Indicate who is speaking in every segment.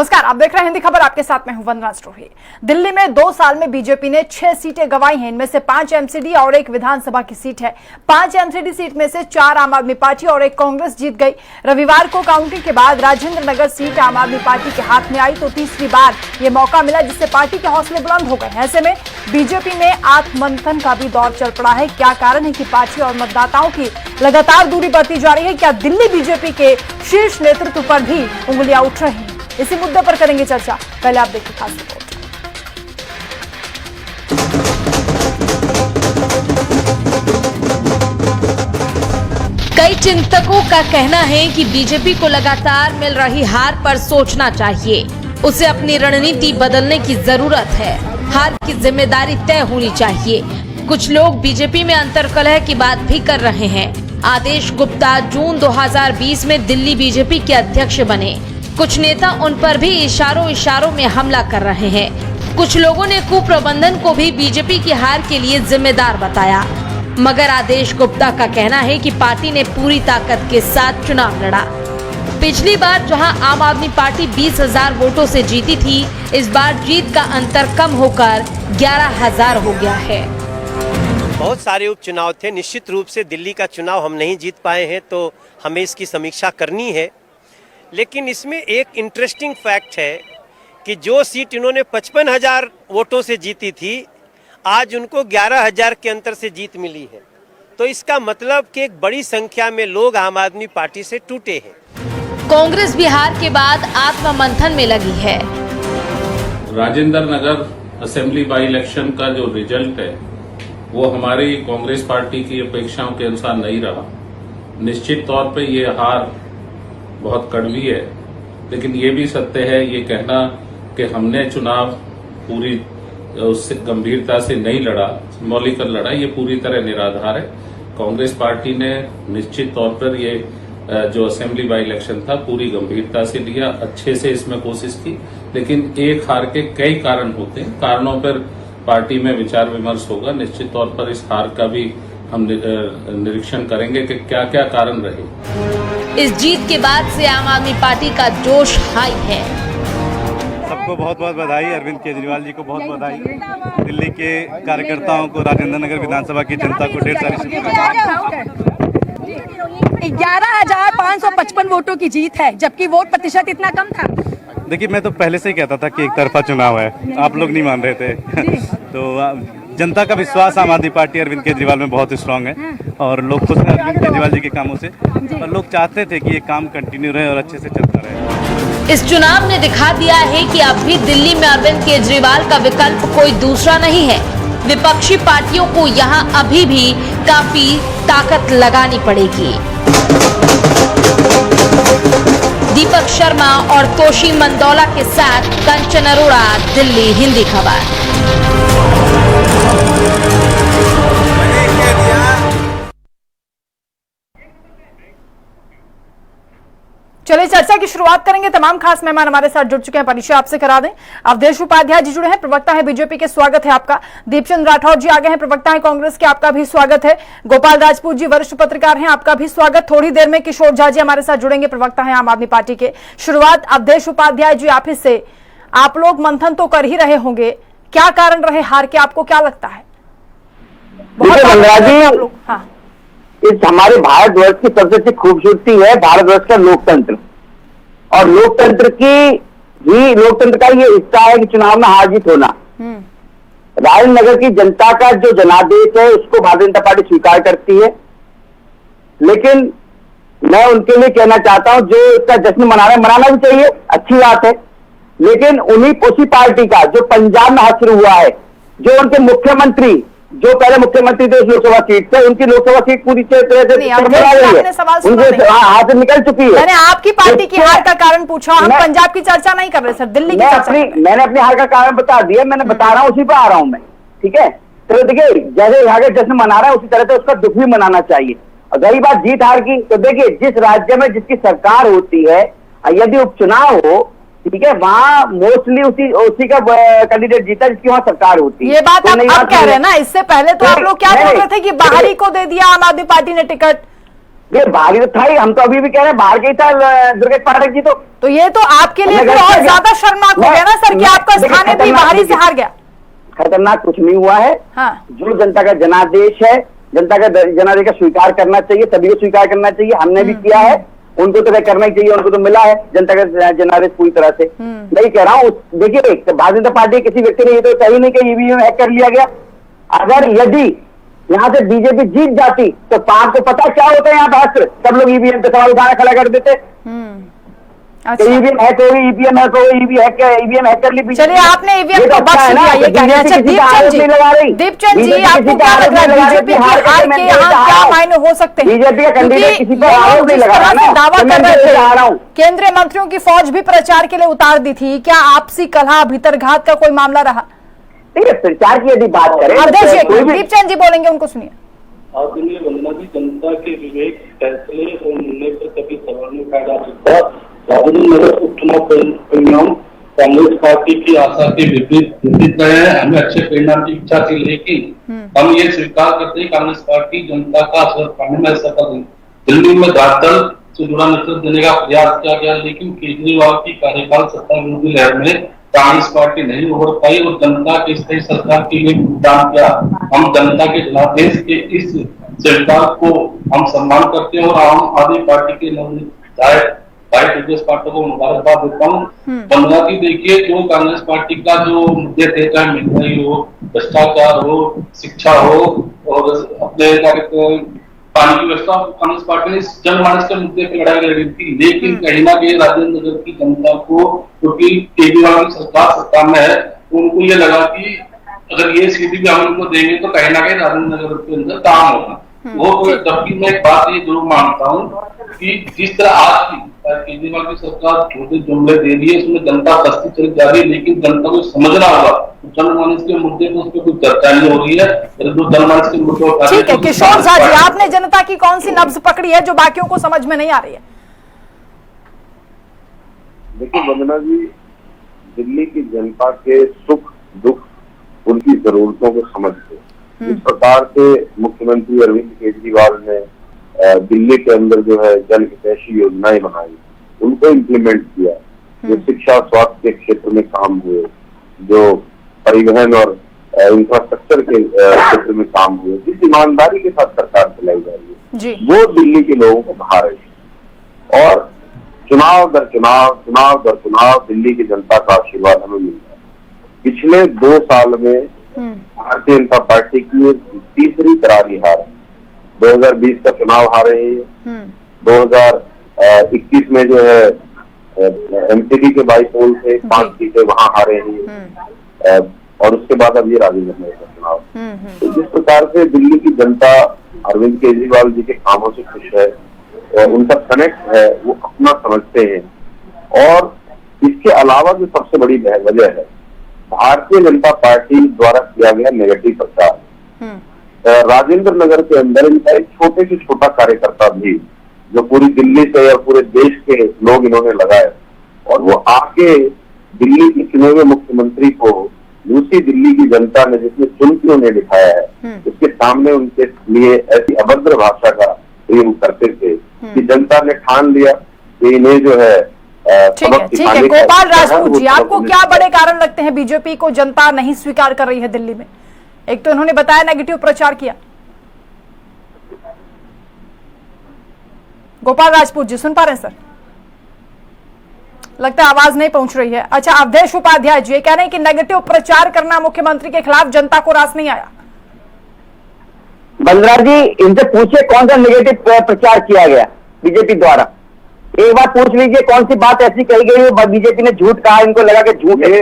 Speaker 1: नमस्कार, आप देख रहे हैं हिंदी खबर। आपके साथ मैं हूं वंदना स्टोही। दिल्ली में 2 साल में बीजेपी ने 6 सीटें गंवाई हैं। इनमें से 5 एमसीडी और 1 विधानसभा की सीट है। 5 एमसीडी सीट में से 4 आम आदमी पार्टी और 1 कांग्रेस जीत गई। रविवार को काउंटिंग के बाद राजेंद्र नगर सीट आम आदमी पार्टी के हाथ में आई तो तीसरी बार ये मौका मिला जिससे पार्टी के हौसले बुलंद हो गए। ऐसे में बीजेपी में आत्ममंथन का भी दौर चल पड़ा है। क्या कारण है कि पार्टी और मतदाताओं की लगातार दूरी बढ़ती जा रही है? क्या दिल्ली बीजेपी के शीर्ष नेतृत्व पर भी उंगलियां उठ रही हैं? इसी मुद्दे पर करेंगे चर्चा। पहले आप देखिए खास रिपोर्ट।
Speaker 2: कई चिंतकों का कहना है कि बीजेपी को लगातार मिल रही हार पर सोचना चाहिए। उसे अपनी रणनीति बदलने की जरूरत है। हार की जिम्मेदारी तय होनी चाहिए। कुछ लोग बीजेपी में अंतर्कलह की बात भी कर रहे हैं। आदेश गुप्ता जून 2020 में दिल्ली बीजेपी के अध्यक्ष बने। कुछ नेता उन पर भी इशारों में हमला कर रहे हैं। कुछ लोगों ने कुप्रबंधन को भी बीजेपी की हार के लिए जिम्मेदार बताया, मगर आदेश गुप्ता का कहना है कि पार्टी ने पूरी ताकत के साथ चुनाव लड़ा। पिछली बार जहां आम आदमी पार्टी 20,000 वोटों से जीती थी, इस बार जीत का अंतर कम होकर 11,000 हो गया है।
Speaker 3: बहुत सारे उपचुनाव थे। निश्चित रूप से दिल्ली का चुनाव हम नहीं जीत पाए हैं तो हमें इसकी समीक्षा करनी है। लेकिन इसमें एक इंटरेस्टिंग फैक्ट है कि जो सीट इन्होंने 55,000 वोटों से जीती थी, आज उनको 11,000 के अंतर से जीत मिली है। तो इसका मतलब कि एक बड़ी संख्या में लोग आम आदमी पार्टी से टूटे हैं।
Speaker 2: कांग्रेस बिहार के बाद आत्ममंथन में लगी है।
Speaker 4: Rajendra Nagar assembly by election का जो रिजल्ट है वो हमारी कांग्रेस पार्टी की अपेक्षाओं के अनुसार नहीं रहा। निश्चित तौर पे ये हार बहुत कड़वी है, लेकिन ये भी सत्य है ये कहना कि हमने चुनाव पूरी उससे गंभीरता से नहीं लड़ा, सिंबॉलिकल लड़ा, ये पूरी तरह निराधार है। कांग्रेस पार्टी ने निश्चित तौर पर ये जो असेंबली बाई इलेक्शन था पूरी गंभीरता से लिया, अच्छे से इसमें कोशिश की। लेकिन एक हार के कई कारण होते हैं, कारणों पर पार्टी में विचार विमर्श होगा। निश्चित तौर पर इस हार का भी हम निरीक्षण करेंगे कि क्या क्या कारण रहे।
Speaker 2: इस जीत के बाद से आम आदमी पार्टी का जोश हाई है।
Speaker 5: सबको बहुत बहुत बधाई। अरविंद केजरीवाल जी को बहुत बधाई। दिल्ली के कार्यकर्ताओं को, राजेंद्र नगर विधानसभा की जनता को ढेर सारी शुभकामनाएं।
Speaker 6: 11,555 वोटों की जीत है, जबकि वोट प्रतिशत इतना कम था।
Speaker 5: देखिए, मैं तो पहले से ही कहता था कि एक तरफा चुनाव है, आप लोग नहीं मान रहे थे। तो जनता का विश्वास आम आदमी पार्टी अरविंद केजरीवाल में बहुत स्ट्रांग है और लोग खुश हैं अरविंद केजरीवाल जी के कामों से, और लोग चाहते थे कि ये काम कंटिन्यू रहे और अच्छे से चलता रहे।
Speaker 2: इस चुनाव ने दिखा दिया है कि अब भी दिल्ली में अरविंद केजरीवाल का विकल्प कोई दूसरा नहीं है। विपक्षी पार्टियों को यहां अभी भी काफी ताकत लगानी पड़ेगी। दीपक शर्मा और तोशी मंदौला के साथ कंचन अरोड़ा, दिल्ली हिंदी खबर।
Speaker 1: चलिए चर्चा की शुरुआत करेंगे। तमाम खास मेहमान हमारे साथ जुड़ चुके हैं। परिचय आपसे करा दें। अवधेश उपाध्याय जी जुड़े हैं, प्रवक्ता है बीजेपी के, स्वागत है आपका। दीपचंद राठौर जी आगे हैं, प्रवक्ता है कांग्रेस के, आपका भी स्वागत है। गोपाल राजपूत जी वरिष्ठ पत्रकार हैं, आपका भी स्वागत। थोड़ी देर में किशोर झा जी हमारे साथ जुड़ेंगे, प्रवक्ता है आम आदमी पार्टी के। शुरुआत अवधेश उपाध्याय जी आप ही से। आप लोग मंथन तो कर ही रहे होंगे, क्या कारण रहे हार के, आपको क्या लगता है?
Speaker 7: हाँ, इस हमारे भारतवर्ष की सबसे अच्छी खूबसूरती है भारतवर्ष का लोकतंत्र, और लोकतंत्र का ये हिस्सा है कि चुनाव में हार जीत होना। राजेंद्र नगर की जनता का जो जनादेश है उसको भारतीय जनता पार्टी स्वीकार करती है, लेकिन मैं उनके लिए कहना चाहता हूं जो इसका जश्न मनाना भी चाहिए, अच्छी बात है, लेकिन उसी पार्टी का जो पंजाब में हासिल हुआ है, जो उनके मुख्यमंत्री, जो पहले मुख्यमंत्री थे उस लोकसभा सीट से, उनकी लोकसभा सीट पूरी तरह से उनके हाथ से निकल चुकी है।
Speaker 1: मैंने आपकी पार्टी की हार का कारण पूछा, हम पंजाब की चर्चा नहीं कर रहे सर, दिल्ली की चर्चा।
Speaker 7: मैंने अपनी हार का कारण बता दिया, मैंने बता रहा हूँ, उसी पर आ रहा हूँ मैं, ठीक है। तो देखिए, जैसे यहाँ के जश्न मना रहा है उसी तरह से उसका दुख भी मनाना चाहिए। और रही बात जीत हार की, तो देखिए जिस राज्य में जिसकी सरकार होती है, यदि उपचुनाव हो, ठीक है, वहाँ मोस्टली उसी का कैंडिडेट जीता जिसकी वहाँ सरकार होती है।
Speaker 1: ये बात आप कह रहे हैं ना, इससे पहले तो आप लोग क्या बोल रहे थे कि बाहरी को दे दिया आम आदमी पार्टी ने टिकट।
Speaker 7: ये बाहर तो था ही, हम तो अभी भी कह रहे हैं बाहर के ही था दुर्गेश पाठक जी। तो
Speaker 1: ये तो आपके लिए फिर और ज्यादा शर्मनाक हो गया ना सर कि आपका स्थानीय भी बाहरी से हार गया।
Speaker 7: खतरनाक कुछ नहीं हुआ है।
Speaker 1: हाँ।
Speaker 7: जो जनता का जनादेश है, जनता का जनादेश का स्वीकार करना चाहिए, सभी को स्वीकार करना चाहिए। हमने भी किया है, उनको तो करना ही चाहिए, उनको तो मिला है जनता का जनादेश पूरी तरह से। नहीं कह रहा हूँ, देखिए भारतीय जनता पार्टी किसी व्यक्ति ने ये तो कही नहीं कि ईवीएम हैक कर लिया गया। अगर यदि यहाँ से बीजेपी जीत जाती तो आपको पता क्या होता है यहाँ पर, सब लोग ईवीएम पे सवाल उठाना खड़ा कर देते।
Speaker 1: अच्छा।
Speaker 7: ईवीएम हैक हो गई, ईवीएम हैक हो गई, ईवीएम हैक कर ली।
Speaker 1: चलिए आपने ईवीएम को बख्श दिया, ये कह रहे हैं। अच्छा दीपचंद जी आपको क्या लग रहा है बीजेपी की हार के यहाँ क्या मायने हो सकते हैं?
Speaker 7: बीजेपी का कैंडिडेट किसी पर आरोप नहीं लगा रहा ना,
Speaker 1: दावा कर रहे थे, केंद्रीय मंत्रियों की फौज भी प्रचार के लिए उतार दी थी। क्या आपसी कलह भीतरघात का कोई मामला रहा?
Speaker 7: ठीक है, प्रचार की यदि बात करें
Speaker 1: दीपचंद जी बोलेंगे, उनको सुनिए।
Speaker 8: आदरणीय वंदना जी, जनता के विवेक, फैसले और निर्णय पर कभी सवाल नहीं उठाया जा सकता। राजेंद्र उपचुनाव परिणाम कांग्रेस पार्टी की आशा के विपरीत रहे हैं। हमें अच्छे परिणाम की इच्छा थी, लेकिन हम ये स्वीकार करते हैं कांग्रेस पार्टी जनता का आशीर्वाद पाने में सफल हुई। दिल्ली में धरातल से जुड़ा नेतृत्व देने का प्रयास किया गया, लेकिन केजरीवाल की कार्यकाल सत्ता विरोधी लहर में कांग्रेस पार्टी नहीं उभर पाई और जनता के स्थायी सरकार के लिए भुगतान किया। हम जनता के जनादेश के इस स्वीकार को हम सम्मान करते हैं और आम आदमी पार्टी के नवनिर्वाचित भाई दुर्गेश पाठक को मुबारकबाद देता हूँ। वंदना जी देखिए, जो कांग्रेस पार्टी का जो मुद्दे थे, चाहे महंगाई हो, भ्रष्टाचार हो, शिक्षा हो और अपने पानी की व्यवस्था, कांग्रेस पार्टी ने जनमानस के मुद्दे पर लड़ाई लड़ी थी। लेकिन कहीं ना कहीं राजेंद्र नगर की जनता को, क्योंकि केजरीवाल की सरकार सत्ता में है, उनको ये लगा कि अगर ये सीधी भी हम उनको देंगे तो कहीं ना कहीं राजेंद्र नगर के अंदर काम होगा वो। जबकि मैं एक बात ये जरूर मानता हूँ कि जिस तरह आज की केजरीवाल की सरकार छोटे जुमले दे रही है, उसमें जनता बस्ती चली जा रही है, लेकिन जनता को समझना होगा जनमानस के मुद्दे पर उस पर कोई चर्चा नहीं हो रही है। जनमानस के मुद्दे
Speaker 1: ठीक है, किशोर झा जी आपने जनता की कौन सी नब्ज पकड़ी है जो बाकियों को समझ में नहीं आ रही है?
Speaker 9: देखिए वंदना जी, दिल्ली की जनता के सुख दुख, उनकी जरूरतों को समझते इस प्रकार से मुख्यमंत्री अरविंद केजरीवाल ने दिल्ली के अंदर जो है जन हितैषी योजनाएं बनाई, उनको इम्प्लीमेंट किया। जो शिक्षा स्वास्थ्य के क्षेत्र में काम हुए, जो परिवहन और इंफ्रास्ट्रक्चर के क्षेत्र में काम हुए, जिस ईमानदारी के साथ सरकार चलाई जा रही है, वो दिल्ली के लोगों को भा रही है। और चुनाव दर चुनाव दिल्ली की जनता का आशीर्वाद हमें मिल रहा है। पिछले 2 साल में भारतीय जनता पार्टी की तीसरी करारी हार है। 2020 का चुनाव हारे हैं, 2021 में जो है एमसीडी के बाईपोल थे, 5 सीटें वहां हारे हैं, और उसके बाद अब ये राजेंद्र नगर का चुनाव। तो जिस प्रकार से दिल्ली की जनता अरविंद केजरीवाल जी के कामों से खुश है और उनका कनेक्ट है, वो अपना समझते हैं। और इसके अलावा जो सबसे बड़ी वजह है, भारतीय जनता पार्टी द्वारा किया गया नेगेटिव प्रचार। राजेंद्र नगर के अंदर इनका एक छोटे से छोटा कार्यकर्ता भी, जो पूरी दिल्ली से और पूरे देश के लोग इन्होंने लगाए, और वो आके दिल्ली के चुने हुए मुख्यमंत्री को दूसरी दिल्ली की जनता ने जिसने चुन के उन्हें दिखाया है, उसके सामने उनके लिए ऐसी अभद्र भाषा का प्रयोग करते थे कि जनता ने ठान लिया कि इन्हें जो है
Speaker 1: ठीक है। गोपाल राजपूत जी, आपको क्या बड़े कारण लगते हैं बीजेपी को जनता नहीं स्वीकार कर रही है दिल्ली में? एक तो इन्होंने बताया नेगेटिव प्रचार किया। गोपाल राजपूत जी सुन पा रहे हैं सर? लगता है आवाज नहीं पहुंच रही है। अच्छा, अवधेश उपाध्याय जी कह रहे हैं कि नेगेटिव प्रचार करना मुख्यमंत्री के खिलाफ जनता को रास नहीं आया।
Speaker 7: बंद्रा जी, इनसे पूछिए कौन सा नेगेटिव प्रचार किया गया बीजेपी द्वारा। एक बार पूछ लीजिए कौन सी बात ऐसी कही गई है बीजेपी ने झूठ कहा, इनको लगा कि झूठ है।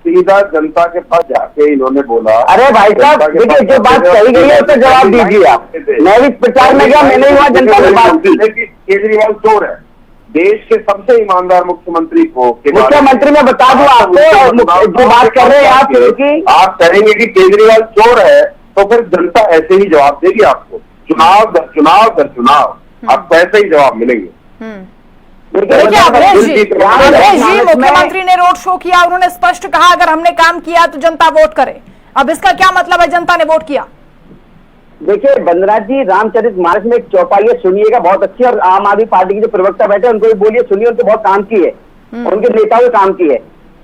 Speaker 9: सीधा जनता के पास जाके इन्होंने बोला,
Speaker 7: अरे भाई साहब देखिए, जो बात कही गई है उसका जवाब दीजिए आप। मैं भी प्रचार में गया, मैंने वहां जनता से बात की।
Speaker 9: केजरीवाल चोर है। देश के सबसे ईमानदार मुख्यमंत्री को,
Speaker 7: मुख्यमंत्री में बता दूं आपको, जो बात कर रहे हैं आप
Speaker 9: कहेंगे कि केजरीवाल चोर है, तो फिर जनता ऐसे ही जवाब देगी आपको। चुनाव दर चुनाव आपको ऐसे ही जवाब मिलेंगे।
Speaker 1: देखिए अवधेश जी, मुख्यमंत्री ने रोड शो किया, उन्होंने स्पष्ट कहा अगर हमने काम किया तो जनता वोट करे। अब इसका क्या मतलब है जनता ने वोट किया?
Speaker 7: देखिए वंदना जी, रामचरितमानस में एक चौपाई है, सुनिएगा, बहुत अच्छी। और आम आदमी पार्टी के जो प्रवक्ता बैठे उनको भी बोलिए, सुनिए, उनके बहुत काम की है, उनके नेताओं के काम की है।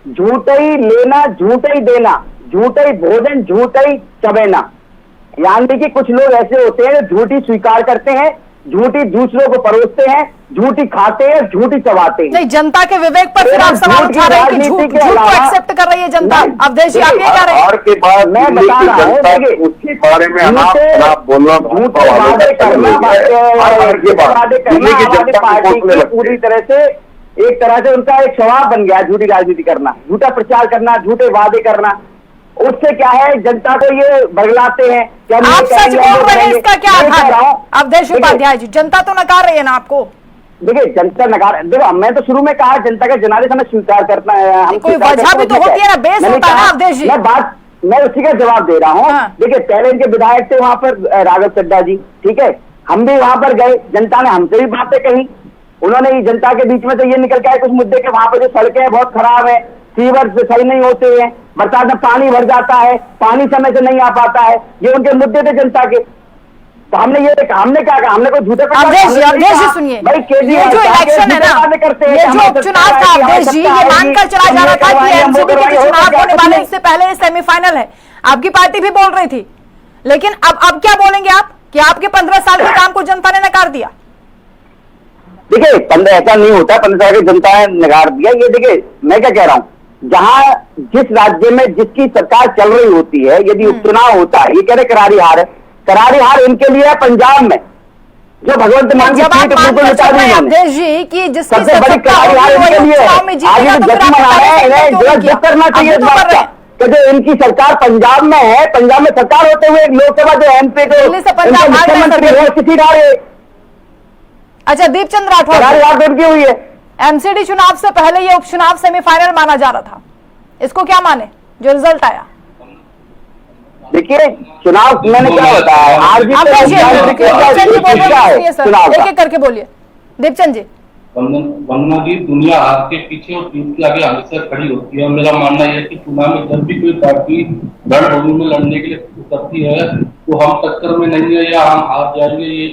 Speaker 7: झूठई लेना झूठई देना, झूठई भोजन झूठई चबेना। यानी कि कुछ लोग ऐसे होते हैं जो झूठी स्वीकार करते हैं, झूठी दूसरों को परोसते हैं, झूठी खाते हैं, झूठी चबाते हैं।
Speaker 1: नहीं, जनता के विवेक पर फिर आप सवाल उठा रहे हैं कि झूठ को एक्सेप्ट कर रही है जनता। अवधेश जी, आप ये कह रहे हैं?
Speaker 9: के बाद
Speaker 7: मैं बता रहा हूँ, देखिए,
Speaker 9: उसके बारे में आप बोलना
Speaker 7: झूठे वादे करना पार्टी की पूरी तरह से, एक तरह से उनका एक स्वभाव बन गया, झूठी राजनीति करना, झूठा प्रचार करना, झूठे वादे करना। उससे क्या है, जनता को ये बगलाते हैं।
Speaker 1: आप सच बोल रहे हैं, इसका क्या आधार है? अवधेश उपाध्याय जी, जनता तो नकार रही है ना आपको?
Speaker 7: देखिए, जनता नकार, देखो मैं तो शुरू में कहा जनता का जनादेश हमें स्वीकार करना है।
Speaker 1: कोई वजह भी तो होती है ना, बेस होता है ना अवधेश जी।
Speaker 7: मैं उसी का जवाब दे रहा हूँ। देखिए, पहले इनके विधायक थे वहां पर राघव चड्ढा जी, ठीक है, हम भी वहां पर गए, जनता ने हमसे भी बातें कही। उन्होंने जनता के बीच में से ये निकल के आए कुछ मुद्दे के, वहां पर जो सड़कें बहुत खराब है, सीवर सही नहीं होते हैं, बरसात में पानी भर जाता है, पानी समय से नहीं आ पाता है, ये उनके मुद्दे थे जनता के। तो हमने क्या कहा, हमने कोई झूठे
Speaker 1: अवधेश जी सुनिए, ये जो इलेक्शन है ना, ये जो उपचुनाव था अवधेश जी, ये मानकर चला जा रहा था कि एमसीडी के चुनाव होने वाले, इससे पहले सेमीफाइनल है, आपकी पार्टी भी बोल रही थी। लेकिन अब क्या बोलेंगे आप कि आपके 15 साल के काम को जनता ने नकार दिया?
Speaker 7: देखिए, 15 ऐसा नहीं होता, 15 साल की जनता ने नकार दिया। ये देखिए, मैं क्या कह रहा हूँ, जहां जिस राज्य में जिसकी सरकार चल रही होती है, यदि उपचुनाव होता है, ये कह रहे करारी हार है, करारी हार इनके लिए है पंजाब में, जो भगवंत मान की सीट बिल्कुल मिटा दी
Speaker 1: अवधेश जी की जिसकी
Speaker 7: सबसे बड़ी करारी हार इनके लिए है। आगे जो जश्न मना रहे हैं, इन्हें दुख करना चाहिए इस बात का कि जो इनकी सरकार पंजाब में है, पंजाब में सरकार होते हुए लोकसभा जो एमपी को मुख्यमंत्री है, उसकी सीट हारे।
Speaker 1: अच्छा, दीपचंद राठौर,
Speaker 7: करारी हार उनकी हुई है।
Speaker 1: एमसीडी चुनाव से पहले ये उपचुनाव सेमीफाइनल माना जा रहा था, इसको क्या माने जो रिजल्ट आया?
Speaker 7: देखिए, चुनाव मैंने क्या बताया, आज भी
Speaker 1: एक एक करके बोलिए दीपचंद जी।
Speaker 8: वंदना जी, दुनिया हार के पीछे और जीत के आगे हमेशा खड़ी होती है। मेरा मानना यह है कि चुनाव में जब भी कोई पार्टी रणभूमि में लड़ने के लिए उतरती है, तो हम टक्कर में नहीं है या हम हार जाएंगे, ये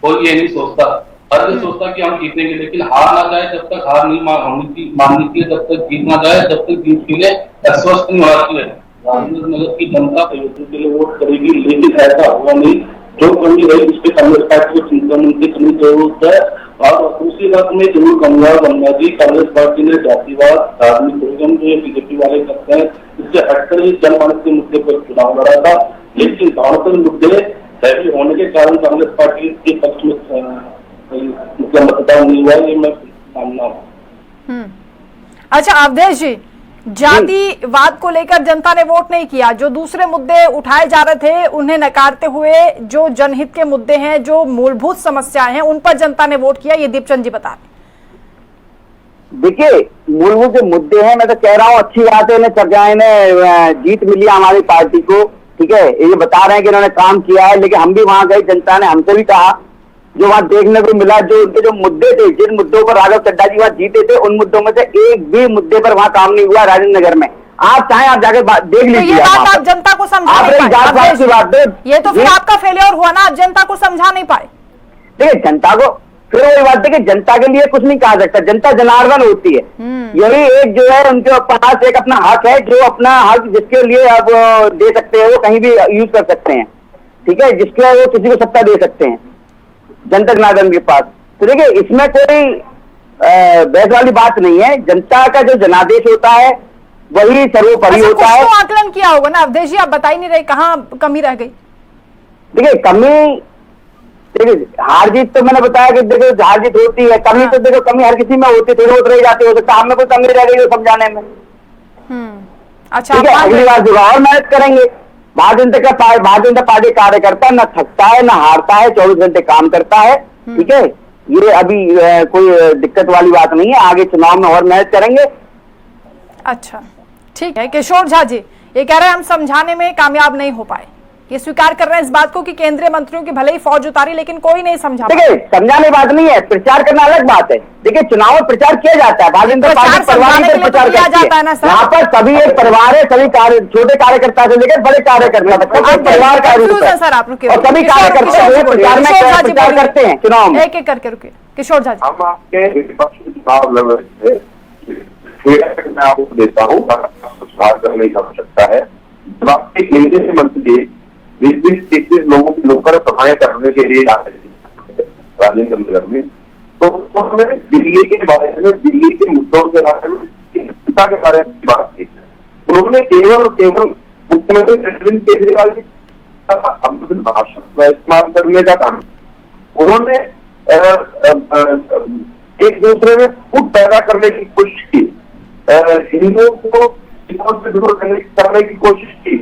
Speaker 8: कोई ये नहीं सोचता। हर ये सोचता कि हम जीतेंगे, लेकिन हार ना जाए जब तक हार नहीं माननी चाहिए, जब तक जीत ना जाए तब तक जीत के लिए अस्वस्थ नहीं होना चाहिए। राजेंद्र नगर की जनता प्रयोजन के लिए वोट करेगी, लेकिन ऐसा हुआ नहीं। जो कमी रही उसके कांग्रेस पार्टी को चिंता करने की जरूरत है। और दूसरी बात मैं जरूर कहूंगा वंदना जी, कांग्रेस पार्टी ने जातिवाद, धार्मिक भोजन जो बीजेपी वाले करते हैं, इससे हटकर ही जनमानस के मुद्दे पर चुनाव लड़ा था। लेकिन भावनात्मक मुद्दे हैवी होने के कारण कांग्रेस पार्टी के पक्ष में मतलब मतदान नहीं हुआ, ये मैं मानना हूँ।
Speaker 1: अच्छा अवधेश जी, जातिवाद को लेकर जनता ने वोट नहीं किया, जो दूसरे मुद्दे उठाए जा रहे थे उन्हें नकारते हुए जो जनहित के मुद्दे हैं, जो मूलभूत समस्याएं हैं, उन पर जनता ने वोट किया, ये दीपचंद जी बता रहे।
Speaker 7: देखिए, मूलभूत जो मुद्दे हैं, मैं तो कह रहा हूँ अच्छी बात है, इन्हें जीत मिली हमारी पार्टी को, ठीक है, ये बता रहे हैं कि इन्होंने काम किया है। लेकिन हम भी वहां गए, जनता ने हमसे भी कहा, जो वहां देखने को मिला, जो उनके जो मुद्दे थे, जिन मुद्दों पर राघव चड्ढा जी वहां जीते थे, उन मुद्दों में से एक भी मुद्दे पर वहां काम नहीं हुआ राजेंद्र नगर में। आप चाहें आप जाकर देख लीजिए।
Speaker 1: ये बात आप जनता को समझा नहीं पाए, ये तो फिर आपका फेलियर हुआ ना, आप जनता को समझा नहीं पाए।
Speaker 7: देखिए, जनता को फिर वही बात है कि जनता के लिए कुछ नहीं कहा सकता, जनता जनार्दन होती है। यही एक जो है उनके पास एक अपना हक है, जो अपना हक जिसके लिए आप दे सकते हैं, वो कहीं भी यूज कर सकते हैं, ठीक है, जिसके वो किसी को सत्ता दे सकते हैं जनता जनार्दन के पास। तो देखिए, इसमें कोई बहस वाली बात नहीं है। जनता का जो जनादेश होता है वही सर्वोपरि होता है।
Speaker 1: तो आकलन किया होगा ना अवधेश जी, आप बता ही नहीं रहे कहाँ कमी रह गई।
Speaker 7: देखिए, कमी, देखिए हार जीत तो मैंने बताया कि देखो हार जीत होती है, कमी तो देखो कमी हर किसी में होती है, थोड़ी बहुत रह जाती है, हो सकता है हमें कोई कमी रह गई समझाने में।
Speaker 1: अच्छा,
Speaker 7: ठीक है, अगली बार जो और मेहनत करेंगे। भारतीय जनता पार्टी कार्यकर्ता न थकता है न हारता है, 24 घंटे काम करता है, ठीक है, ये अभी कोई दिक्कत वाली बात नहीं है। आगे चुनाव में और मेहनत करेंगे।
Speaker 1: अच्छा, ठीक है। किशोर झा जी ये कह रहे हैं हम समझाने में कामयाब नहीं हो पाए, ये स्वीकार कर रहे हैं इस बात को कि केंद्रीय मंत्रियों की भले ही फौज उतारी लेकिन कोई नहीं समझा।
Speaker 7: देखिए, समझाने बात नहीं है, प्रचार करना अलग बात है। देखिए, चुनाव में प्रचार किया जाता है, भारतीय जनता पार्टी परिवार में प्रचार करती है। यहाँ पर सभी एक परिवार है, सभी छोटे कार्यकर्ता से लेकर बड़े कार्यकर्ता तक परिवार का रूप है
Speaker 1: सर। आप रुके,
Speaker 7: और सभी कार्यकर्ता प्रचार में प्रचार करते हैं चुनाव में।
Speaker 1: एक एक करके रुके। किशोर झा जी,
Speaker 9: हम आपके विपक्ष चुनाव लड़ रहे थे, मैं आपको देता हूँ, सुधार करने की आवश्यकता है। जब आपके केंद्रीय मंत्री 20-30 लोगों की लोकल सभाएं करने के लिए आए थे राजेंद्र नगर में, तो उन्होंने दिल्ली के बारे में, दिल्ली के मुद्दों के बारे में, चिंता के बारे में बात की। उन्होंने केवल और केवल मुख्यमंत्री अरविंद केजरीवाल की भाषा का इस्तेमाल करने का काम, उन्होंने एक दूसरे में फूट पैदा करने की कोशिश की, हिंदुओं को से दूर करने की कोशिश की,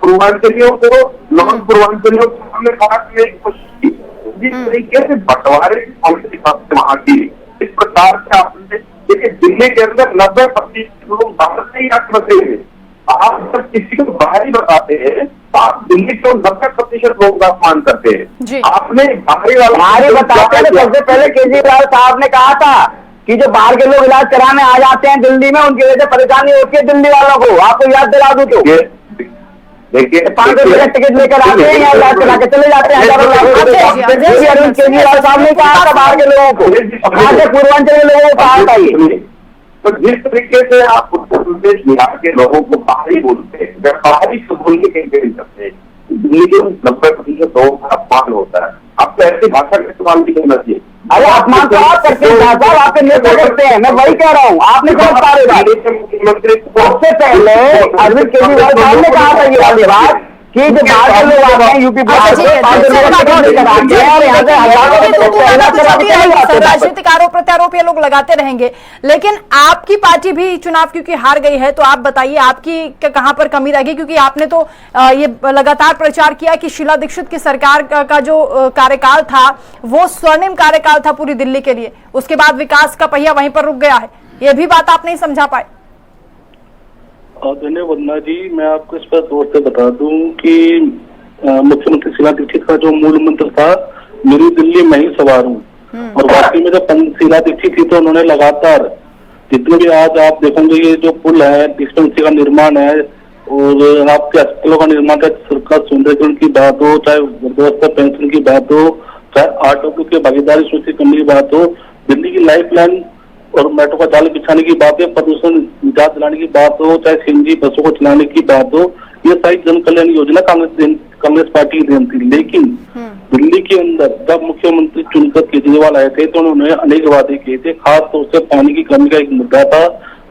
Speaker 9: पूर्वांचलियों को नॉन पूर्वांचलियों को हमने काटने की कोशिश की। जिस तरीके से बंटवारे वहां की, इस प्रकार से आपने देखिए, दिल्ली के अंदर 90% लोग बाहर से ही बसे हैं। आप जब किसी को बाहर ही बताते हैं तो आप दिल्ली के 90% लोगों का अपमान करते हैं। आपने बाहरी वाले बताते हैं, सबसे पहले केजरीवाल साहब ने कहा था कि जो बाहर के लोग इलाज कराने आ जाते हैं दिल्ली में, उनकी वजह से परेशानी होती है दिल्ली वालों को। आपको याद दिला दूं तो देखिए, 5 रुपये टिकट लेकर आते हैं, यहाँ इलाज करा के चले जाते हैं हजारों अरविंद केजरीवाल साहब ने कहा था बाहर के लोगों को, पूर्वांचल के लोगों को कहा था ये। तो जिस तरीके से आप उत्तर प्रदेश बिहार के लोगों को बाहरी बोलते हैं, बाहरी से बोल के कहीं करते हैं, दिल्ली के 90% लोगों का अपमान होता है। आपको ऐसी भाषा का इस्तेमाल नहीं करना चाहिए। अरे अपमान तो आप करते हैं साहब, आपके नेता करते हैं, मैं वही कह रहा हूँ। आपने कहा मुख्यमंत्री सबसे पहले अरविंद केजरीवाल साहब ने कहा था ये वाली बात कि जो बाहर के लोग आते हैं यूपी
Speaker 1: राजनीतिक आरोप प्रत्यारोप ये लोग लगाते रहेंगे, लेकिन आपकी पार्टी भी चुनाव क्योंकि हार गई है, तो आप बताइए आपकी कहां पर कमी रह गई? क्योंकि आपने तो ये लगातार प्रचार किया कि शीला दीक्षित की सरकार का जो कार्यकाल था वो स्वर्णिम कार्यकाल था पूरी दिल्ली के लिए, उसके बाद विकास का पहिया वहीं पर रुक गया है, ये भी बात आप नहीं समझा पाए।
Speaker 8: धन्यवाद वंदना जी, मैं आपको इस पर जोर से बता दूं कि मुख्यमंत्री शीला दीक्षित का जो मूल मंत्र था, मेरी दिल्ली मैं ही सवार हूँ, और वाकई में जब शीला दीक्षित थी तो उन्होंने लगातार जितने भी आज आप देखोगे ये जो पुल है, डिस्पेंसरी का निर्माण है और आपके अस्पतालों का निर्माण है, सरकार सौंदर्यीकरण की बात हो, चाहे वृद्धावस्था पेंशन की बात हो, चाहे ऑटो की भागीदारी सुनिश्चित करने की बात हो, दिल्ली की लाइफ लाइन और मेट्रो का जाल बिछाने की बात है, प्रदूषण निजात दिलाने की बात हो, चाहे सीएनजी बसों को चलाने की बात हो, ये सारी जन कल्याण योजना कांग्रेस पार्टी की देन थी। लेकिन दिल्ली के अंदर जब मुख्यमंत्री चुनकर केजरीवाल आए थे तो उन्होंने अनेक वादे किए थे, खासतौर से पानी की कमी का एक मुद्दा था,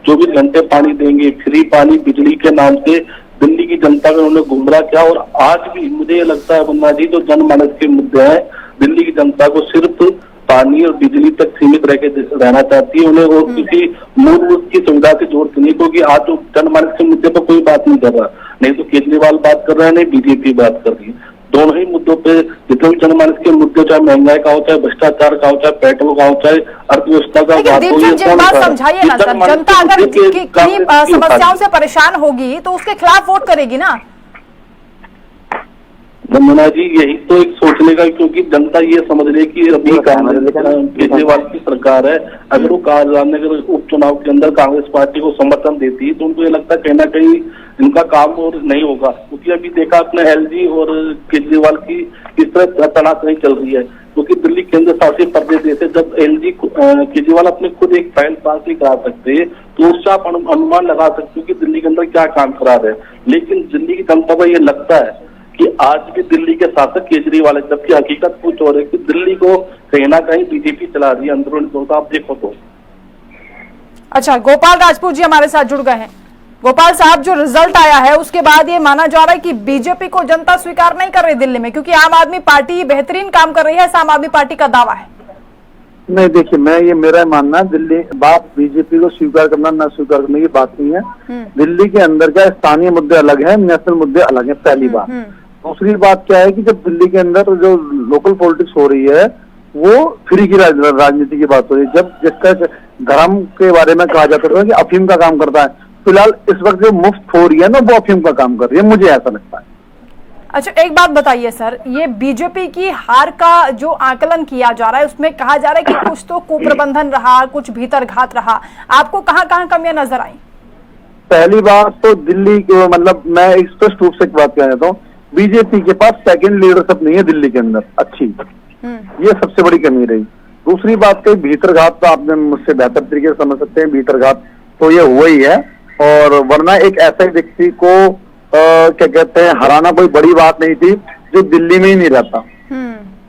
Speaker 8: 24 घंटे पानी देंगे, फ्री पानी, बिजली के नाम से दिल्ली की जनता को उन्होंने गुमराह किया। और आज भी मुझे लगता है वंदना जी, जो जनमानस के मुद्दे हैं, दिल्ली की जनता को सिर्फ पानी और बिजली तक सीमित रहना चाहती है, उन्हें और किसी मूलभूत की सुविधा से जरूरत नहीं, क्योंकि आज तो जनमानस के मुद्दे पर कोई बात नहीं कर रहा, नहीं तो केजरीवाल बात कर रहा है, नहीं बीजेपी बात कर रही है। दोनों ही मुद्दों पे जितने भी जनमानस के मुद्दे, चाहे महंगाई का हो, चाहे भ्रष्टाचार का हो, चाहे पेट्रोल का हो, चाहे अर्थव्यवस्था का बात हो,
Speaker 1: समझाइए ना सर, जनता अगर किन्हीं समस्याओं से परेशान होगी तो उसके खिलाफ वोट करेगी ना।
Speaker 8: वंदना जी, यही तो एक सोचने का, क्योंकि जनता ये समझ रही है कि अभी केजरीवाल की सरकार है, अगर वो राजनगर उपचुनाव के अंदर कांग्रेस पार्टी को समर्थन देती तो उनको ये लगता है कहीं ना कहीं इनका काम और नहीं होगा, क्योंकि अभी देखा आपने एलजी और केजरीवाल की इस तरह तनातनी चल रही है, क्योंकि दिल्ली केंद्र शासित प्रदेश है, जब एलजी केजरीवाल अपने खुद एक फाइल पास नहीं करा सकते तो उससे आप अनुमान लगा सकते हो कि दिल्ली के अंदर क्या काम करा रहे हैं। लेकिन दिल्ली की जनता को ये लगता है कि आज भी दिल्ली के शासक केजरीवाल है, जबकि हकीकत कुछ और है कि दिल्ली को कहीं ना कहीं बीजेपी चला रही है अंदरूनी तौर पर, आप देखो तो।
Speaker 1: अच्छा, गोपाल राजपूत जी हमारे साथ जुड़ गए हैं। गोपाल साहब, जो रिजल्ट आया है उसके बाद ये माना जा रहा है कि बीजेपी को जनता स्वीकार नहीं कर रही दिल्ली में, क्योंकि आम आदमी पार्टी बेहतरीन काम कर रही है, ऐसा आम आदमी पार्टी का दावा है।
Speaker 10: नहीं, देखिए, मेरा मानना, दिल्ली बात बीजेपी को स्वीकार करना ना स्वीकार करने की बात नहीं है। दिल्ली के अंदर क्या स्थानीय मुद्दे अलग है, नेशनल मुद्दे अलग है, पहली बात। दूसरी बात क्या है कि जब दिल्ली के अंदर जो लोकल पॉलिटिक्स हो रही है वो फ्री की राजनीति की बात हो रही है। जब जिसका धर्म के बारे में कहा जाता है कि अफीम का काम करता है, फिलहाल इस वक्त जो मुफ्त हो रही है ना वो अफीम का काम कर रही है, मुझे ऐसा लगता है।
Speaker 1: अच्छा, एक बात बताइए सर, ये बीजेपी की हार का जो आकलन किया जा रहा है उसमें कहा जा रहा है कि कुछ तो कुप्रबंधन रहा, कुछ भीतर घात रहा, आपको कहाँ कमियां नजर आई?
Speaker 10: पहली बात तो दिल्ली के मतलब मैं स्पष्ट रूप से एक बात कहना चाहता हूँ, बीजेपी के पास सेकंड लीडरशिप नहीं है दिल्ली के अंदर अच्छी, ये सबसे बड़ी कमी रही। दूसरी बात कही भीतरघात, तो आपने मुझसे बेहतर तरीके से समझ सकते हैं, भीतरघात तो ये हुआ ही है, और वरना एक ऐसे व्यक्ति को क्या कहते हैं हराना कोई बड़ी बात नहीं थी जो दिल्ली में ही नहीं रहता।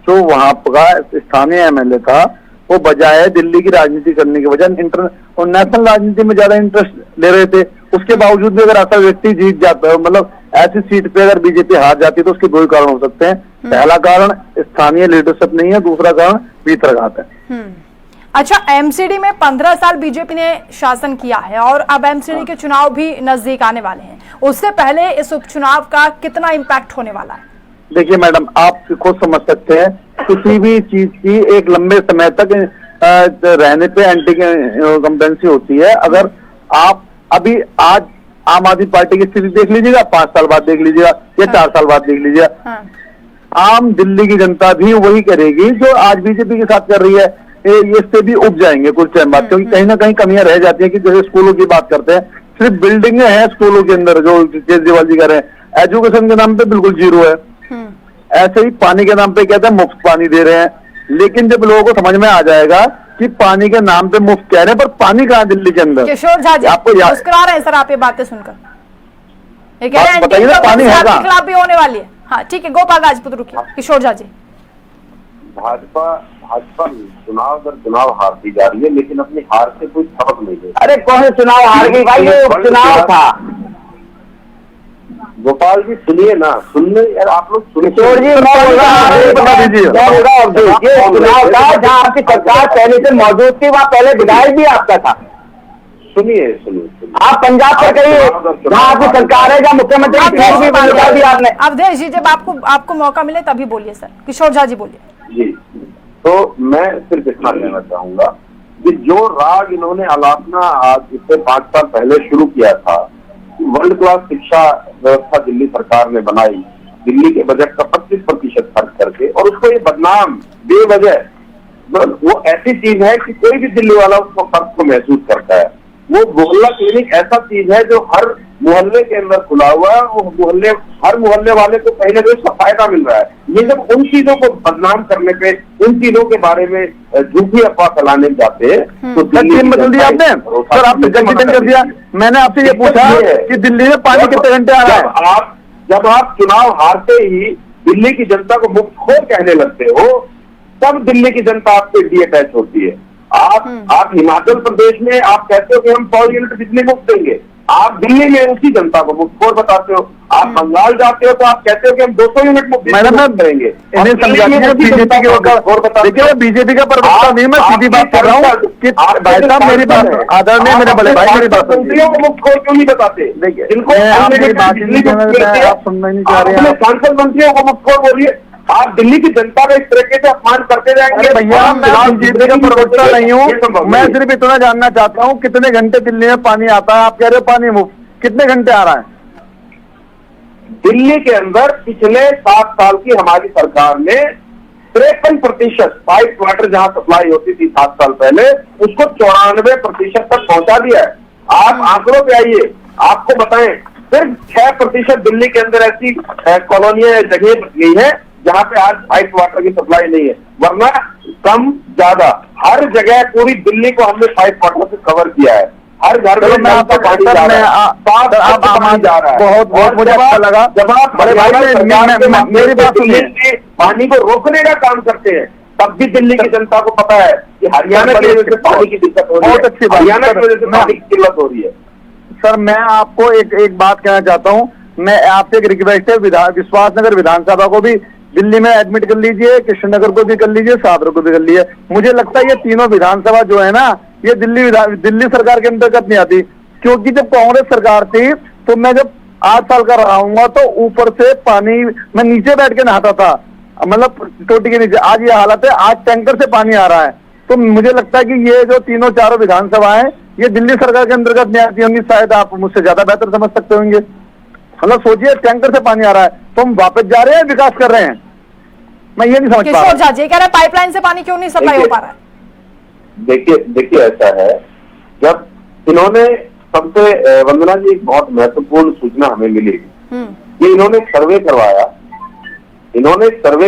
Speaker 10: तो वहां का स्थानीय एमएलए था, वो बजाय दिल्ली की राजनीति करने के बजाय और नेशनल राजनीति में ज्यादा इंटरेस्ट ले रहे थे। उसके बावजूद भी अगर ऐसा व्यक्ति जीत जाता है, मतलब ऐसी सीट पे अगर बीजेपी हार जाती है तो उसके दो ही कारण हो सकते हैं। पहला कारण स्थानीय लीडरशिप नहीं है, दूसरा कारण भीतरघात है।
Speaker 1: अच्छा, एमसीडी में 15 साल बीजेपी ने शासन किया है और अब एमसीडी के चुनाव भी नजदीक आने वाले हैं, उससे पहले इस उपचुनाव का कितना इम्पैक्ट होने वाला है?
Speaker 10: देखिए मैडम, आप खुद समझ सकते हैं किसी भी चीज की एक लंबे समय तक रहने पे एंटी कंपेंसी होती है। अगर आप अभी आज आम आदमी पार्टी की स्थिति देख लीजिएगा, 5 साल बाद देख लीजिएगा या 4 साल बाद देख लीजिएगा, आम दिल्ली की जनता भी वही करेगी जो आज बीजेपी के साथ कर रही है। इससे भी उब जाएंगे कुछ टाइम बाद, क्योंकि कहीं ना कहीं कमियां रह जाती है कि जैसे स्कूलों की बात करते हैं, सिर्फ बिल्डिंगें हैं स्कूलों के अंदर जो केजरीवाल जी कर रहे हैं, एजुकेशन के नाम पे बिल्कुल जीरो है। ऐसे ही पानी के नाम पे कहते हैं मुफ्त पानी दे रहे हैं, लेकिन जब लोगों को समझ में आ जाएगा कि पानी के नाम पे मुफ्त कह रहे हैं पर पानी कहाँ दिल्ली के अंदर।
Speaker 1: किशोर झा जी आपको मुस्कुरा रहे हैं सर, आप ये बातें सुनकर, ये कह रहे हैं
Speaker 10: बताइए ना, पानी है
Speaker 1: के खिलाफ भी होने वाली है। हाँ ठीक है, गोपाल राजपूत रुकिए। किशोर झा जी,
Speaker 9: भाजपा चुनाव दर चुनाव हारती जा रही है, लेकिन अपनी हार से कोई सबक नहीं दे।
Speaker 7: अरे कौन चुनाव हार गई भाई, ये उपचुनाव था।
Speaker 9: गोपाल जी सुनिए ना, सुनने यार आप लोग सुनिए।
Speaker 7: किशोर जी बता दीजिए, चुनाव था जहाँ आपकी सरकार पहले से मौजूद थी, वहाँ पहले विधायक भी आपका था।
Speaker 9: सुनिए,
Speaker 7: आप पंजाब से कहिए जहाँ आपकी सरकार है, जहाँ मुख्यमंत्री भी आपने।
Speaker 1: अवधेश जी, जब आपको मौका मिले तभी बोलिए सर। किशोर झा जी बोलिए।
Speaker 9: जी, तो मैं सिर्फ इतना कहना चाहूंगा कि जो राग इन्होंने आलापना आज इससे 5 साल पहले शुरू किया था, वर्ल्ड क्लास शिक्षा व्यवस्था दिल्ली सरकार ने बनाई, दिल्ली के बजट का 25% खर्च करके, और उसको ये बदनाम बेवजह, वो ऐसी चीज है कि कोई भी दिल्ली वाला उसको फर्क को महसूस करता है। वो मोहल्ला क्लिनिक ऐसा चीज है जो हर मोहल्ले के अंदर खुला हुआ है, वो हर मोहल्ले वाले को कहीं ना कहीं उसका फायदा मिल रहा है। ये जब उन चीजों को बदनाम करने पे, उन चीजों के बारे में झूठी अफवाह फैलाने जाते हैं तो
Speaker 10: दिन बदल दिया आपने सर, आपने जल्दी कर दिया। मैंने आपसे ये पूछा कि दिल्ली में पानी कितने घंटे आ रहा है?
Speaker 9: जब आप चुनाव हारते ही दिल्ली की जनता को मुफ्तखोर कहने लगते हो, तब दिल्ली की जनता आपसे डीअटैच होती है। आप हिमाचल प्रदेश में आप कहते हो कि हम 100 यूनिट बिजली मुफ्त देंगे, आप दिल्ली में उसी जनता को मुफ्तखोर बताते हो। आप बंगाल जाते हो तो आप कहते हो कि हम 200 यूनिट मुफ्त करेंगे।
Speaker 10: देखिए बीजेपी का प्रवक्ता नहीं, मैं सीधी बात कर रहा हूँ कि भाई साहब मेरी बात आदरणीय मेरे बड़े भाई मेरी बात
Speaker 9: मंत्रियों को मुफ्तखोर क्यों नहीं बताते?
Speaker 10: देखिए
Speaker 9: जिनको
Speaker 10: आप सुनना ही नहीं चाह रहे हैं,
Speaker 9: सांसद मंत्रियों को मुफ्तखोर बोलिए। आप दिल्ली की जनता का इस तरीके से अपमान करते जाएंगे।
Speaker 10: भैया मैं बीजेपी का प्रवक्ता नहीं हूँ, मैं सिर्फ इतना जानना चाहता हूँ कितने घंटे दिल्ली में पानी आता है? आप कह रहे हो पानी मुफ्त, कितने घंटे आ रहा है?
Speaker 9: दिल्ली के अंदर पिछले 7 साल की हमारी सरकार ने 53% पाइप वाटर जहां सप्लाई होती थी 7 साल पहले, उसको 94% तक पहुंचा दिया है। आप आंकड़ों पे आइए, आपको बताएं, सिर्फ 6% दिल्ली के अंदर ऐसी कॉलोनियां जगह बच गई है जहां पे आज पाइप वाटर की सप्लाई नहीं है, वरना कम ज्यादा हर जगह पूरी दिल्ली को हमने पाइप वाटर से कवर किया है। हर घर में आपका पानी जा रहा है, पानी जा रहा है।
Speaker 10: बहुत मुझे अच्छा लगा
Speaker 9: जब आप
Speaker 10: बड़े भाई मेरी बात सुनिए,
Speaker 9: पानी को रोकने का काम करते हैं, तब भी दिल्ली की जनता को पता है कि हरियाणा की वजह से पानी की दिक्कत हो रही है, हरियाणा की वजह से पानी की किल्लत हो रही है।
Speaker 10: सर मैं आपको एक बात कहना चाहता हूँ, मैं आपसे एक रिक्वेस्ट है, विश्वासनगर विधानसभा को भी दिल्ली में एडमिट कर लीजिए, कृष्णनगर को भी कर लीजिए, सादर को भी कर लीजिए। मुझे लगता है ये तीनों विधानसभा जो है ना, ये दिल्ली सरकार के अंतर्गत नहीं आती, क्योंकि जब कांग्रेस सरकार थी तो मैं जब 8 साल का रहा हूँ तो ऊपर से पानी मैं नीचे बैठ के नहाता था, मतलब टोटी के नीचे। आज ये हालत है, आज टैंकर से पानी आ रहा है। तो मुझे लगता है कि ये जो तीनों चारों विधानसभा है ये दिल्ली सरकार के अंतर्गत नहीं आती होंगी, शायद आप मुझसे ज्यादा बेहतर समझ सकते होंगे। मतलब सोचिए टैंकर से पानी आ रहा है तो हम वापस जा रहे हैं, विकास कर रहे हैं। मैं ये नहीं समझ पा
Speaker 1: किशोर
Speaker 10: रहा।
Speaker 1: झा जी कह रहे हैं पाइपलाइन से पानी क्यों नहीं सप्लाई हो पा रहा है?
Speaker 9: देखिए ऐसा है, जब इन्होंने सबसे वंदना जी एक बहुत महत्वपूर्ण सूचना हमें मिली कि इन्होंने सर्वे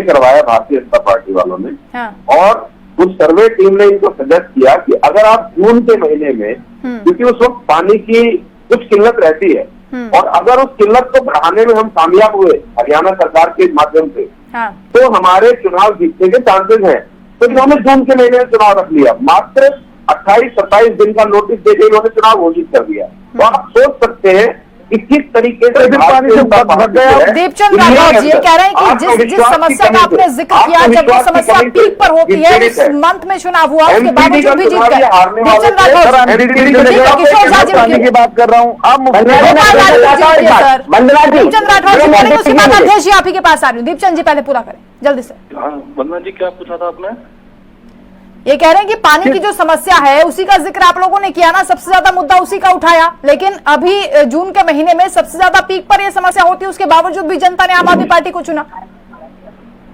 Speaker 9: करवाया भारतीय जनता पार्टी वालों ने।
Speaker 1: हाँ।
Speaker 9: और उस सर्वे टीम ने इनको सजेस्ट किया कि अगर आप जून के महीने में, क्योंकि उस वक्त पानी की कुछ किल्लत रहती है, और अगर उस किल्लत को बढ़ाने में हम कामयाब हुए हरियाणा सरकार के माध्यम से,
Speaker 1: हाँ।
Speaker 9: तो हमारे चुनाव जीतने के चांसेस हैं। तो इन्होंने जून के महीने में चुनाव रख लिया, मात्र 28-27 दिन का नोटिस देकर इन्होंने चुनाव घोषित कर दिया। तो आप सोच सकते हैं कि किस तरीके से पानी से भग गया।
Speaker 1: दीपचंद राठौर जी ये कह रहे हैं कि जिस समस्या का आपने जिक्र किया, जब वो समस्या पीक पर होती है, उस मंथ में चुनाव हुआ, उसके बावजूद भी जीत गए। दीपचंद राठौर किशोर झा जी
Speaker 10: की बात कर रहा हूँ, आप
Speaker 1: दीपचंद राठौर जी बोलेंगे, उसके बाद अध्यक्ष जी आप ही के पास आ रही हूँ। दीपचंद जी पहले पूरा करें जल्दी से।
Speaker 8: हाँ वंदना जी, क्या पूछा था आपने?
Speaker 1: ये कह रहे हैं कि पानी की जो समस्या है उसी का जिक्र आप लोगों ने किया ना, सबसे ज्यादा मुद्दा उसी का उठाया, लेकिन अभी जून के महीने में सबसे ज्यादा पीक पर यह समस्या होती है, उसके बावजूद भी जनता ने आम आदमी पार्टी को चुना।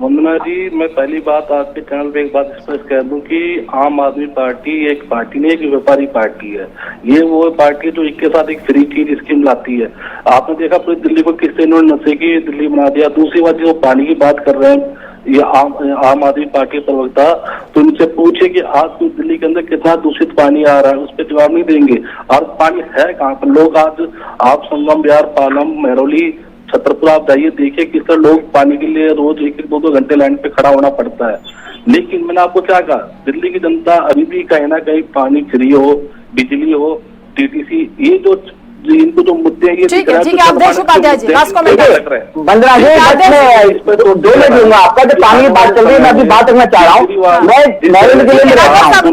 Speaker 8: वंदना जी, मैं पहली बात आपके चैनल पे एक बात स्पष्ट कह दूं कि आम आदमी पार्टी एक पार्टी नहीं, एक व्यापारी पार्टी है। ये वो पार्टी है जो एक के साथ एक फ्री चीज स्कीम लाती है। आपने देखा पूरी दिल्ली को किससे इन्होंने नशे की दिल्ली बना दिया। दूसरी बात, जो पानी की बात कर रहे हैं ये आम आदमी पार्टी प्रवक्ता, तो उनसे पूछे कि आज तो दिल्ली के अंदर कितना दूषित पानी आ रहा है, उस पर जवाब नहीं देंगे। और पानी है कहाँ पर? लोग आज आप संगम, बिहार, पालम, महरौली, छतरपुर आप जाइए, देखिए किस तरह लोग पानी के लिए रोज 1-2 घंटे लाइन पे खड़ा होना पड़ता है। लेकिन मैंने आपको क्या कहा, दिल्ली की जनता अभी भी कहीं ना कहीं पानी फ्री हो, बिजली हो, टीटीसी, ये जो इनको जो मुद्दे हैं ये
Speaker 1: ठीक है आप देश उपाध्याय जी लास्ट कमेंट
Speaker 7: बंदरा जी दोनों दूंगा आपका जो पानी की बात चल रही है, मैं अभी बात करना चाह रहा हूँ। मैं महरौली जिले में रहता हूँ,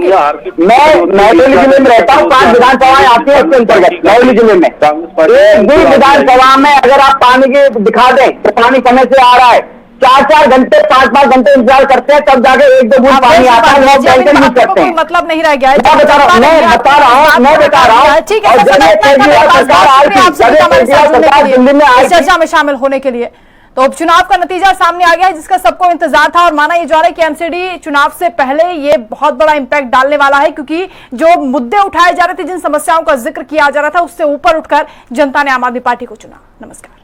Speaker 7: मैं महरौली जिले में रहता हूँ। 5 विधानसभाएं आती है उसके अंतर्गत महरौली जिले में। एक भी विधानसभा में अगर आप पानी के दिखा दें तो पानी समय से आ रहा है, 4-4 घंटे 5-5 घंटे इंतजार करते हैं, तब जाके 1-2 बूंद पानी आता है, लोग टेंशन नहीं करते हैं।
Speaker 1: मतलब नहीं रह गया है।
Speaker 7: मैं बता रहा हूँ
Speaker 1: ठीक है दिल्ली में आज चर्चा में शामिल होने के लिए। तो उपचुनाव का नतीजा सामने आ गया है जिसका सबको इंतजार था, और माना ये जा रहा है कि एमसीडी चुनाव से पहले ये बहुत बड़ा इंपैक्ट डालने वाला है, क्योंकि जो मुद्दे उठाए जा रहे थे, जिन समस्याओं का जिक्र किया जा रहा था, उससे ऊपर उठकर जनता ने आम आदमी पार्टी को चुना। नमस्कार।